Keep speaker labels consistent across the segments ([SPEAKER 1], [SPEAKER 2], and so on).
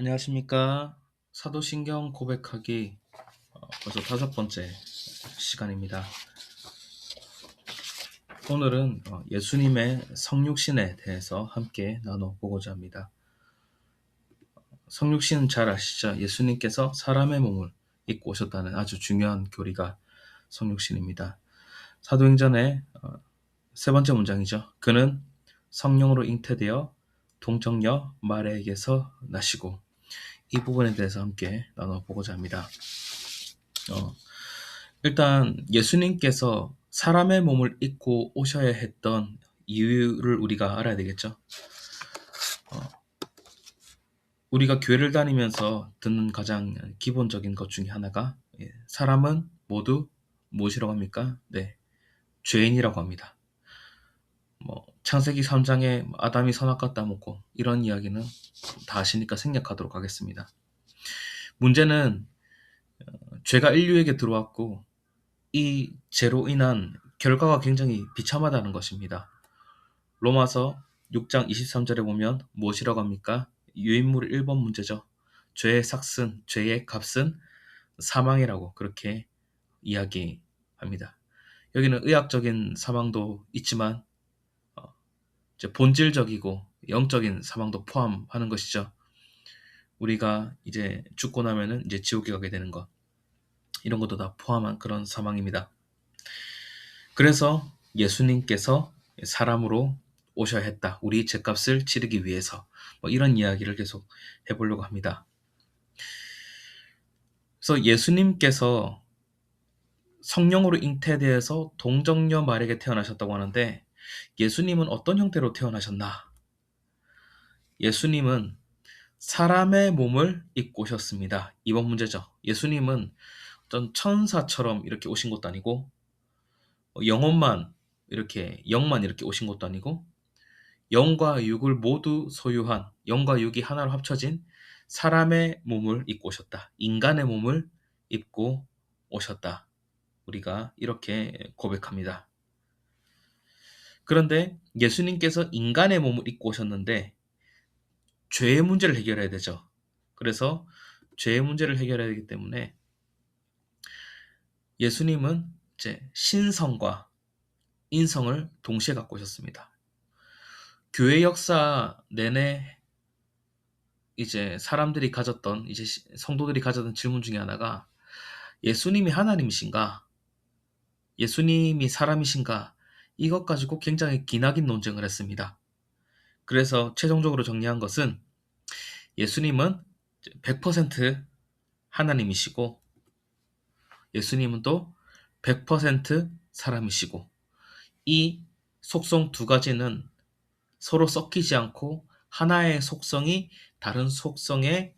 [SPEAKER 1] 안녕하십니까. 사도신경 고백하기 벌써 5번째 시간입니다. 오늘은 예수님의 성육신에 대해서 함께 나눠보고자 합니다. 성육신은 잘 아시죠? 예수님께서 사람의 몸을 입고 오셨다는 아주 중요한 교리가 성육신입니다. 사도행전의 세 번째 문장이죠. 그는 성령으로 잉태되어 동정녀 마리아에게서 나시고, 이 부분에 대해서 함께 나눠보고자 합니다. 일단 예수님께서 사람의 몸을 입고 오셔야 했던 이유를 우리가 알아야 되겠죠. 우리가 교회를 다니면서 듣는 가장 기본적인 것 중에 하나가, 사람은 모두 무엇이라고 합니까? 네, 죄인이라고 합니다. 창세기 3장에 아담이 선악과 따먹고, 이런 이야기는 다 아시니까 생략하도록 하겠습니다. 문제는 죄가 인류에게 들어왔고, 이 죄로 인한 결과가 굉장히 비참하다는 것입니다. 로마서 6장 23절에 보면 무엇이라고 합니까? 유인물 1번 문제죠. 죄의 삭슨, 죄의 값은 사망이라고 그렇게 이야기합니다. 여기는 의학적인 사망도 있지만 이제 본질적이고 영적인 사망도 포함하는 것이죠. 우리가 이제 죽고 나면은 이제 지옥에 가게 되는 것, 이런 것도 다 포함한 그런 사망입니다. 그래서 예수님께서 사람으로 오셔야 했다. 우리 죄값을 치르기 위해서. 이런 이야기를 계속 해보려고 합니다. 그래서 예수님께서 성령으로 잉태되어서 동정녀 마리아에게 태어나셨다고 하는데, 예수님은 어떤 형태로 태어나셨나? 예수님은 사람의 몸을 입고 오셨습니다. 이번 문제죠. 예수님은 어떤 천사처럼 이렇게 오신 것도 아니고, 영만 이렇게 오신 것도 아니고, 영과 육을 모두 소유한, 영과 육이 하나로 합쳐진 사람의 몸을 입고 오셨다. 인간의 몸을 입고 오셨다. 우리가 이렇게 고백합니다. 그런데 예수님께서 인간의 몸을 입고 오셨는데 죄의 문제를 해결해야 되죠. 그래서 죄의 문제를 해결해야 되기 때문에 예수님은 이제 신성과 인성을 동시에 갖고 오셨습니다. 교회 역사 내내 이제 사람들이 가졌던, 이제 성도들이 가졌던 질문 중에 하나가, 예수님이 하나님이신가? 예수님이 사람이신가? 이것 가지고 굉장히 기나긴 논쟁을 했습니다. 그래서 최종적으로 정리한 것은, 예수님은 100% 하나님이시고, 예수님은 또 100% 사람이시고, 이 속성 두 가지는 서로 섞이지 않고 하나의 속성이 다른 속성에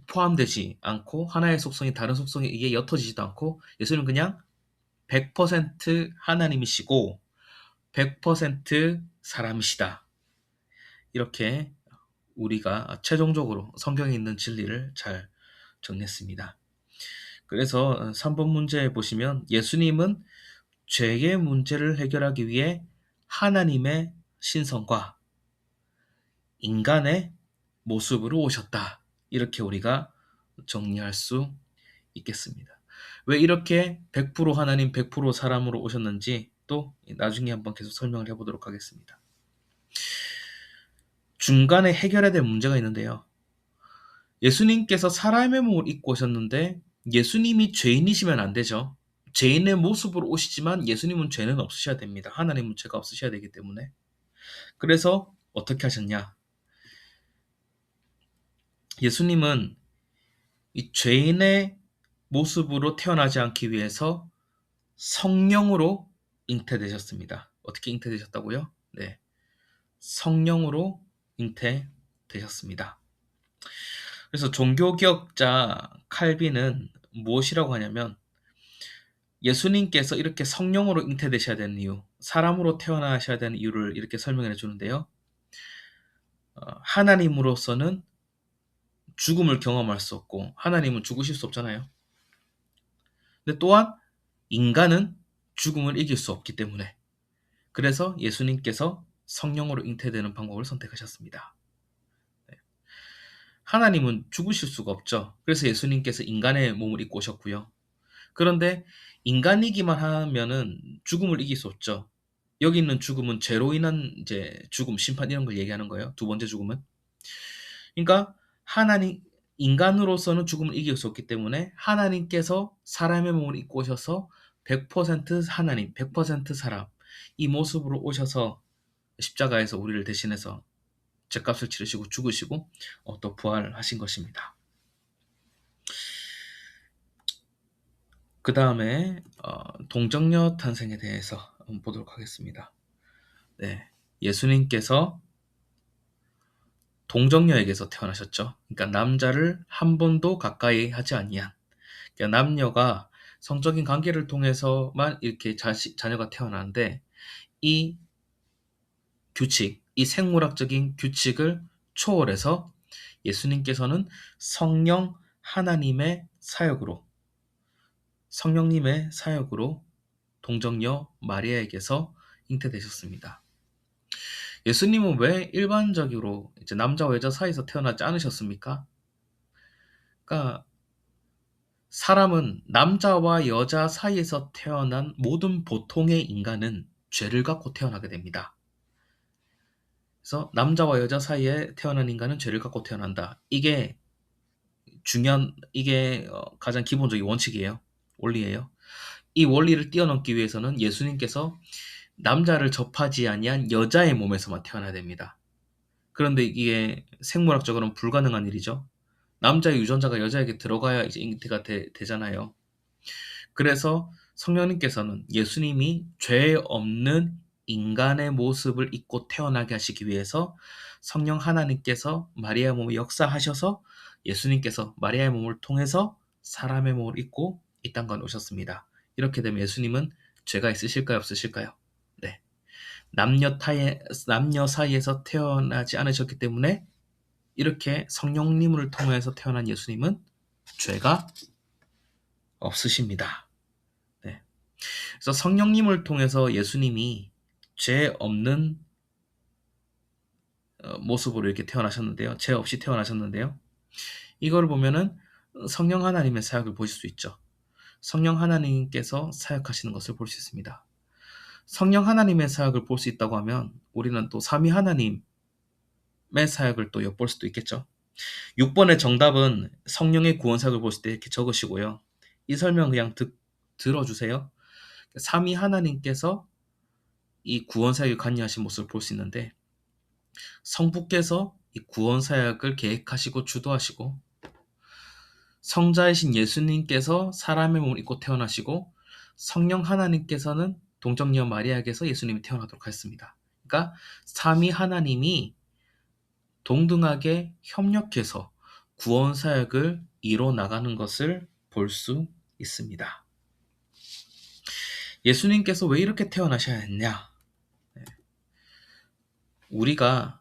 [SPEAKER 1] 포함되지 않고, 하나의 속성이 다른 속성에 의해 옅어지지도 않고, 예수님은 그냥 100% 하나님이시고 100% 사람이시다. 이렇게 우리가 최종적으로 성경에 있는 진리를 잘 정리했습니다. 그래서 3번 문제에 보시면, 예수님은 죄의 문제를 해결하기 위해 하나님의 신성과 인간의 모습으로 오셨다. 이렇게 우리가 정리할 수 있겠습니다. 왜 이렇게 100% 하나님 100% 사람으로 오셨는지 또 나중에 한번 계속 설명을 해보도록 하겠습니다. 중간에 해결해야 될 문제가 있는데요. 예수님께서 사람의 몸을 입고 오셨는데 예수님이 죄인이시면 안 되죠. 죄인의 모습으로 오시지만 예수님은 죄는 없으셔야 됩니다. 하나님은 죄가 없으셔야 되기 때문에. 그래서 어떻게 하셨냐? 예수님은 이 죄인의 모습으로 태어나지 않기 위해서 성령으로 잉태되셨습니다. 어떻게 잉태되셨다고요? 네, 성령으로 잉태되셨습니다. 그래서 종교개혁자 칼빈은 무엇이라고 하냐면, 예수님께서 이렇게 성령으로 잉태되셔야 되는 이유, 사람으로 태어나셔야 되는 이유를 이렇게 설명해 주는데요. 하나님으로서는 죽음을 경험할 수 없고, 하나님은 죽으실 수 없잖아요. 근데 또한 인간은 죽음을 이길 수 없기 때문에, 그래서 예수님께서 성령으로 잉태되는 방법을 선택하셨습니다. 네. 하나님은 죽으실 수가 없죠. 그래서 예수님께서 인간의 몸을 입고 오셨고요. 그런데 인간이기만 하면은 죽음을 이길 수 없죠. 여기 있는 죽음은 죄로 인한 이제 죽음, 심판 이런 걸 얘기하는 거예요. 두 번째 죽음은. 그러니까 하나님 인간으로서는 죽음을 이길 수 없기 때문에 하나님께서 사람의 몸을 입고 오셔서 100% 하나님, 100% 사람 이 모습으로 오셔서 십자가에서 우리를 대신해서 죄값을 치르시고 죽으시고 또 부활하신 것입니다. 그 다음에 동정녀 탄생에 대해서 한번 보도록 하겠습니다. 네, 예수님께서 동정녀에게서 태어나셨죠. 그러니까 남자를 한 번도 가까이 하지 아니한. 그러니까 남녀가 성적인 관계를 통해서만 이렇게 자녀가 태어나는데 이 규칙, 이 생물학적인 규칙을 초월해서 예수님께서는 성령 하나님의 사역으로 성령님의 사역으로 동정녀 마리아에게서 잉태되셨습니다. 예수님은 왜 일반적으로 이제 남자와 여자 사이에서 태어나지 않으셨습니까? 그러니까 사람은 남자와 여자 사이에서 태어난 모든 보통의 인간은 죄를 갖고 태어나게 됩니다. 그래서 남자와 여자 사이에 태어난 인간은 죄를 갖고 태어난다. 이게 가장 기본적인 원칙이에요. 원리예요. 이 원리를 뛰어넘기 위해서는 예수님께서 남자를 접하지 아니한 여자의 몸에서만 태어나야 됩니다. 그런데 이게 생물학적으로는 불가능한 일이죠. 남자의 유전자가 여자에게 들어가야 이제 잉태가 되잖아요. 그래서 성령님께서는 예수님이 죄 없는 인간의 모습을 입고 태어나게 하시기 위해서 성령 하나님께서 마리아의 몸에 역사하셔서 예수님께서 마리아의 몸을 통해서 사람의 몸을 입고 이 땅에 오셨습니다. 이렇게 되면 예수님은 죄가 있으실까요, 없으실까요? 네. 남녀 사이에서 태어나지 않으셨기 때문에 이렇게 성령님을 통해서 태어난 예수님은 죄가 없으십니다. 네. 그래서 성령님을 통해서 예수님이 죄 없는 모습으로 이렇게 태어나셨는데요. 죄 없이 태어나셨는데요. 이걸 보면은 성령 하나님의 사역을 보실 수 있죠. 성령 하나님께서 사역하시는 것을 볼 수 있습니다. 성령 하나님의 사역을 볼 수 있다고 하면 우리는 또 삼위 하나님의 사역을 또 엿볼 수도 있겠죠. 6번의 정답은 성령의 구원 사역을 보실 때 이렇게 적으시고요. 이 설명 그냥 들어주세요. 삼위 하나님께서 이 구원 사역을 관여하신 모습을 볼 수 있는데 성부께서 이 구원 사역을 계획하시고 주도하시고 성자이신 예수님께서 사람의 몸을 입고 태어나시고 성령 하나님께서는 동정녀 마리아에게서 예수님이 태어나도록 했습니다. 그러니까 삼위 하나님이 동등하게 협력해서 구원 사역을 이뤄 나가는 것을 볼 수 있습니다. 예수님께서 왜 이렇게 태어나셔야 했냐? 우리가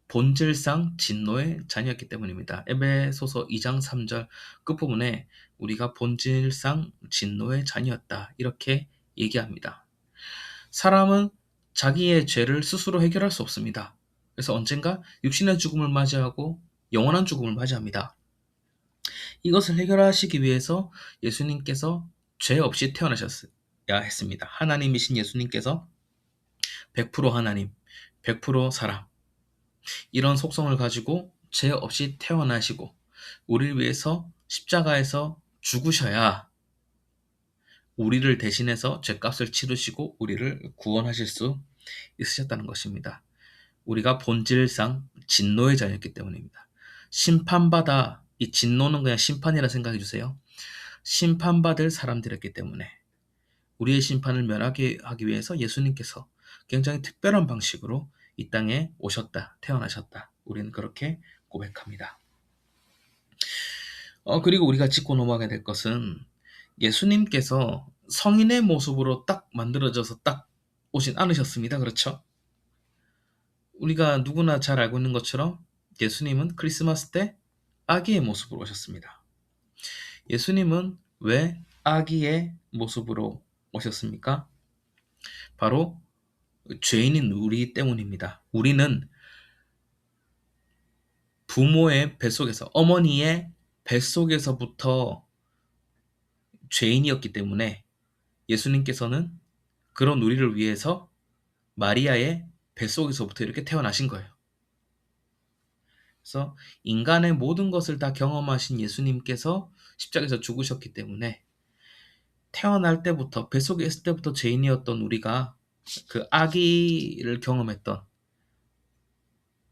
[SPEAKER 1] 본질상 진노의 자녀였기 때문입니다. 에베소서 2장 3절 끝부분에 우리가 본질상 진노의 자녀였다. 이렇게 얘기합니다. 사람은 자기의 죄를 스스로 해결할 수 없습니다. 그래서 언젠가 육신의 죽음을 맞이하고 영원한 죽음을 맞이합니다. 이것을 해결하시기 위해서 예수님께서 죄 없이 태어나셨어야 했습니다. 하나님이신 예수님께서 100% 하나님, 100% 사람, 이런 속성을 가지고 죄 없이 태어나시고 우리를 위해서 십자가에서 죽으셔야 우리를 대신해서 죄값을 치르시고 우리를 구원하실 수 있으셨다는 것입니다. 우리가 본질상 진노의 자였기 때문입니다. 심판받아, 이 진노는 그냥 심판이라 생각해 주세요. 심판받을 사람들이었기 때문에 우리의 심판을 면하게 하기 위해서 예수님께서 굉장히 특별한 방식으로 이 땅에 오셨다, 태어나셨다. 우리는 그렇게 고백합니다. 그리고 우리가 짚고 넘어가게 될 것은 예수님께서 성인의 모습으로 딱 만들어져서 딱 오진 않으셨습니다. 그렇죠? 우리가 누구나 잘 알고 있는 것처럼 예수님은 크리스마스 때 아기의 모습으로 오셨습니다. 예수님은 왜 아기의 모습으로 오셨습니까? 바로 죄인인 우리 때문입니다. 우리는 부모의 뱃속에서, 어머니의 뱃속에서부터 죄인이었기 때문에 예수님께서는 그런 우리를 위해서 마리아의 뱃속에서부터 이렇게 태어나신 거예요. 그래서 인간의 모든 것을 다 경험하신 예수님께서 십자가에서 죽으셨기 때문에 태어날 때부터, 뱃속에 있을 때부터 죄인이었던 우리가 그 아기를 경험했던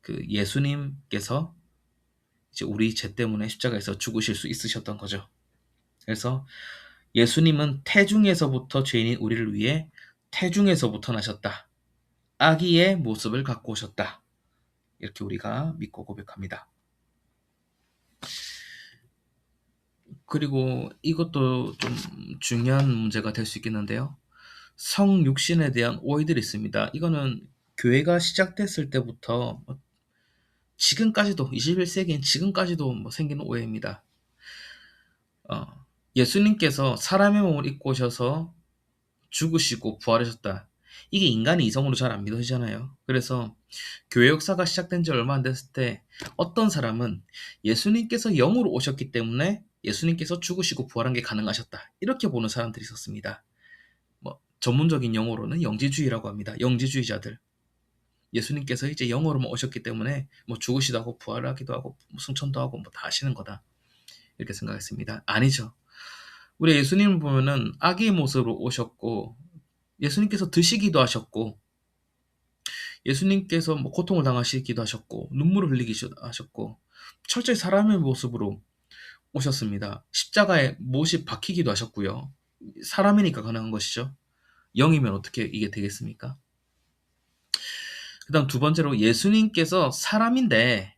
[SPEAKER 1] 그 예수님께서 이제 우리 죄 때문에 십자가에서 죽으실 수 있으셨던 거죠. 그래서 예수님은 태중에서부터 죄인인 우리를 위해 태중에서부터 나셨다. 아기의 모습을 갖고 오셨다. 이렇게 우리가 믿고 고백합니다. 그리고 이것도 좀 중요한 문제가 될 수 있겠는데요. 성육신에 대한 오해들이 있습니다. 이거는 교회가 시작됐을 때부터 지금까지도, 21세기인 지금까지도 생기는 오해입니다. 예수님께서 사람의 몸을 입고 오셔서 죽으시고 부활하셨다. 이게 인간이 이성으로 잘 안 믿어지잖아요. 그래서 교회 역사가 시작된 지 얼마 안 됐을 때 어떤 사람은 예수님께서 영으로 오셨기 때문에 예수님께서 죽으시고 부활한 게 가능하셨다. 이렇게 보는 사람들이 있었습니다. 전문적인 용어로는 영지주의라고 합니다. 영지주의자들. 예수님께서 이제 영으로만 오셨기 때문에 죽으시도 하고 부활하기도 하고 승천도 하고 다 하시는 거다. 이렇게 생각했습니다. 아니죠. 우리 예수님을 보면은 아기의 모습으로 오셨고, 예수님께서 드시기도 하셨고, 예수님께서 고통을 당하시기도 하셨고, 눈물을 흘리기도 하셨고, 철저히 사람의 모습으로 오셨습니다. 십자가에 못이 박히기도 하셨고요. 사람이니까 가능한 것이죠. 영이면 어떻게 이게 되겠습니까? 그 다음 두 번째로, 예수님께서 사람인데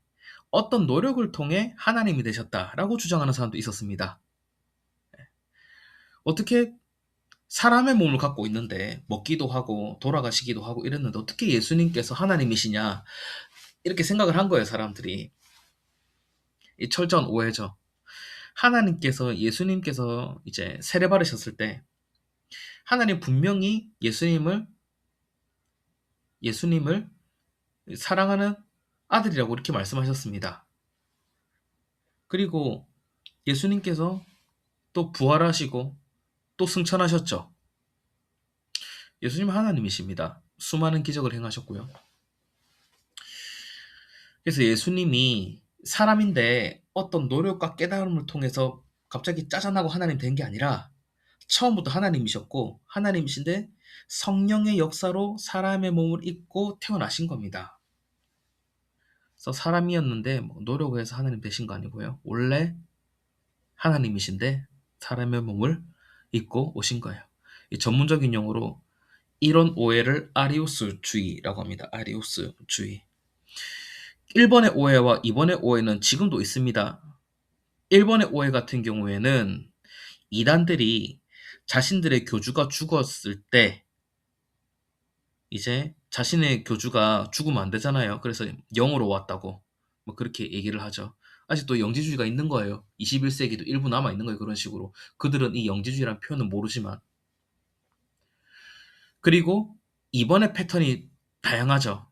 [SPEAKER 1] 어떤 노력을 통해 하나님이 되셨다라고 주장하는 사람도 있었습니다. 어떻게 사람의 몸을 갖고 있는데 먹기도 하고 돌아가시기도 하고 이랬는데 어떻게 예수님께서 하나님이시냐, 이렇게 생각을 한 거예요, 사람들이. 이 철저한 오해죠. 예수님께서 이제 세례 받으셨을 때 하나님 분명히 예수님을 사랑하는 아들이라고 이렇게 말씀하셨습니다. 그리고 예수님께서 또 부활하시고 또 승천하셨죠. 예수님은 하나님이십니다. 수많은 기적을 행하셨고요. 그래서 예수님이 사람인데 어떤 노력과 깨달음을 통해서 갑자기 짜잔하고 하나님 된 게 아니라 처음부터 하나님이셨고, 하나님이신데 성령의 역사로 사람의 몸을 입고 태어나신 겁니다. 그래서 사람이었는데 노력을 해서 하나님 되신 거 아니고요. 원래 하나님이신데 사람의 몸을 입고 오신 거예요. 이 전문적인 용어로 이런 오해를 아리우스주의라고 합니다. 아리우스주의. 1번의 오해와 2번의 오해는 지금도 있습니다. 1번의 오해 같은 경우에는 이단들이 자신들의 교주가 죽었을 때 이제 자신의 교주가 죽으면 안 되잖아요. 그래서 영으로 왔다고 그렇게 얘기를 하죠. 아직도 영지주의가 있는 거예요. 21세기도 일부 남아 있는 거예요. 그런 식으로. 그들은 이 영지주의라는 표현은 모르지만. 그리고 이번의 패턴이 다양하죠.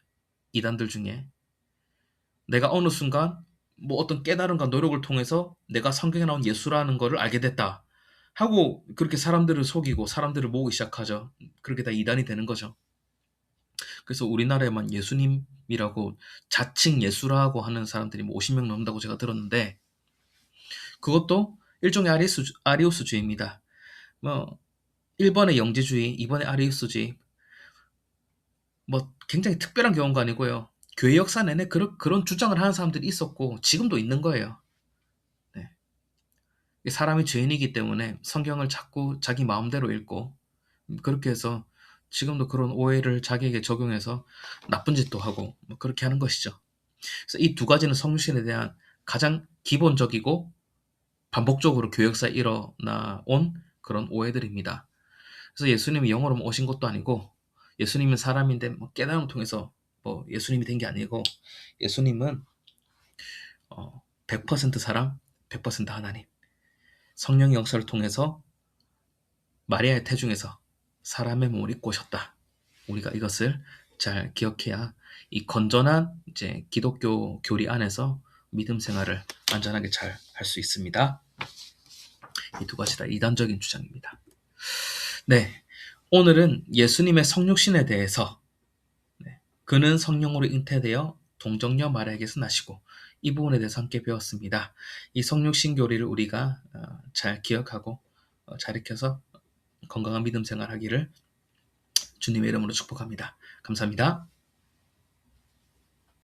[SPEAKER 1] 이단들 중에. 내가 어느 순간 어떤 깨달음과 노력을 통해서 내가 성경에 나온 예수라는 거를 알게 됐다 하고 그렇게 사람들을 속이고 사람들을 모으기 시작하죠. 그렇게 다 이단이 되는 거죠. 그래서 우리나라에만 예수님이라고 자칭 예수라고 하는 사람들이 50명 넘는다고 제가 들었는데, 그것도 일종의 아리우스주의입니다. 1번의 영지주의, 2번의 아리우스주의, 굉장히 특별한 경우가 아니고요. 교회 역사 내내 그런 주장을 하는 사람들이 있었고 지금도 있는 거예요. 네. 사람이 죄인이기 때문에 성경을 자꾸 자기 마음대로 읽고 그렇게 해서 지금도 그런 오해를 자기에게 적용해서 나쁜 짓도 하고 그렇게 하는 것이죠. 그래서 이 두 가지는 성육신에 대한 가장 기본적이고 반복적으로 교회 역사에 일어나온 그런 오해들입니다. 그래서 예수님이 영어로 오신 것도 아니고, 예수님은 사람인데 깨달음을 통해서 예수님이 된 게 아니고, 예수님은 100% 사람, 100% 하나님, 성령의 역사를 통해서 마리아의 태중에서 사람의 몸을 입고 오셨다. 우리가 이것을 잘 기억해야 이 건전한 이제 기독교 교리 안에서 믿음 생활을 안전하게 잘 할 수 있습니다. 이 두 가지 다 이단적인 주장입니다. 네, 오늘은 예수님의 성육신에 대해서 그는 성령으로 잉태되어 동정녀 마리아에게서 나시고 이 부분에 대해서 함께 배웠습니다. 이 성육신 교리를 우리가 잘 기억하고 잘 익혀서 건강한 믿음 생활하기를 주님의 이름으로 축복합니다. 감사합니다.